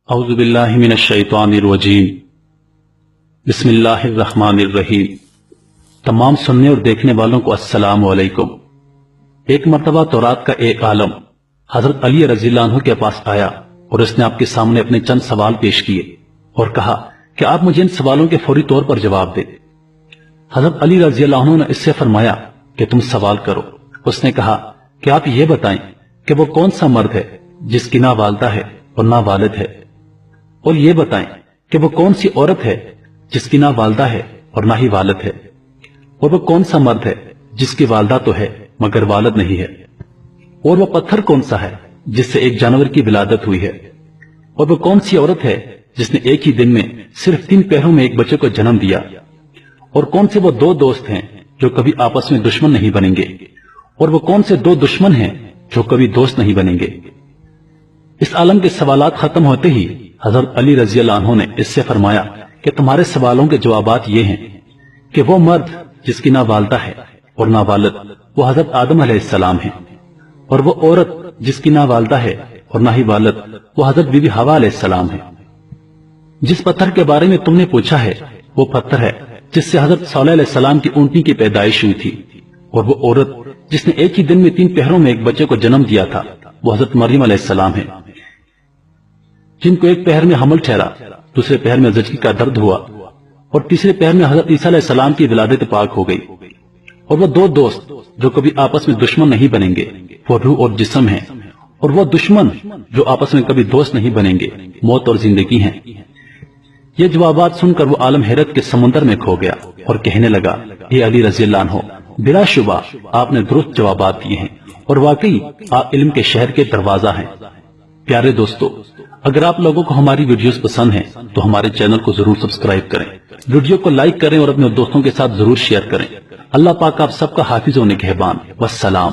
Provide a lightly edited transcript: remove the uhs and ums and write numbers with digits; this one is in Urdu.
اعوذ باللہ من الشیطان الرجیم بسم اللہ الرحمن الرحیم۔ تمام سننے اور دیکھنے والوں کو السلام علیکم۔ ایک مرتبہ تورات کا ایک عالم حضرت علی رضی اللہ عنہ کے پاس آیا اور اس نے آپ کے سامنے اپنے چند سوال پیش کیے اور کہا کہ آپ مجھے ان سوالوں کے فوری طور پر جواب دیں۔ حضرت علی رضی اللہ عنہ نے اس سے فرمایا کہ تم سوال کرو۔ اس نے کہا کہ آپ یہ بتائیں کہ وہ کون سا مرد ہے جس کی نہ والدہ ہے اور نہ والد ہے، اور یہ بتائیں کہ وہ کون سی عورت ہے جس کی نہ والدہ ہے اور نہ ہی والد ہے، اور وہ کون سا مرد ہے جس کی والدہ تو ہے مگر والد نہیں ہے، اور وہ پتھر کون سا ہے جس سے ایک جانور کی ولادت ہوئی ہے، اور وہ کون سی عورت ہے جس نے ایک ہی دن میں صرف 3 پہروں میں ایک بچے کو جنم دیا، اور کون سے وہ 2 دوست ہیں جو کبھی آپس میں دشمن نہیں بنیں گے، اور وہ کون سے 2 دشمن ہیں جو کبھی دوست نہیں بنیں گے۔ اس عالم کے سوالات ختم ہوتے ہی حضرت علی رضی اللہ عنہ نے اس سے فرمایا کہ تمہارے سوالوں کے جوابات یہ ہیں کہ وہ مرد جس کی نہ والدہ ہے اور نہ والد وہ حضرت آدم علیہ السلام ہیں، اور وہ عورت جس کی نہ والدہ ہے اور نہ ہی والد وہ حضرت بی بی حوا علیہ السلام ہیں۔ جس پتھر کے بارے میں تم نے پوچھا ہے وہ پتھر ہے جس سے حضرت صالح علیہ السلام کی اونٹنی کی پیدائش ہوئی تھی، اور وہ عورت جس نے ایک ہی دن میں 3 پہروں میں ایک بچے کو جنم دیا تھا وہ حضرت مریم علیہ السلام ہے، جن کو ایک پہر میں حمل ٹھہرا، دوسرے پہر میں زچگی کا درد ہوا، اور تیسرے پہر میں حضرت عیسیٰ علیہ السلام کی ولادت پاک ہو گئی۔ اور وہ 2 دوست جو کبھی آپس میں دشمن نہیں بنیں گے وہ روح اور جسم ہیں، اور وہ دشمن جو آپس میں کبھی دوست نہیں بنیں گے موت اور زندگی ہیں۔ یہ جوابات سن کر وہ عالم حیرت کے سمندر میں کھو گیا اور کہنے لگا، اے علی رضی اللہ عنہ، بلا شبہ آپ نے درست جوابات دیے ہیں اور واقعی آپ علم کے شہر کے دروازہ ہیں۔ پیارے دوستو، اگر آپ لوگوں کو ہماری ویڈیوز پسند ہیں تو ہمارے چینل کو ضرور سبسکرائب کریں، ویڈیو کو لائک کریں اور اپنے دوستوں کے ساتھ ضرور شیئر کریں۔ اللہ پاک آپ سب کا حافظ و نگہبان۔ والسلام۔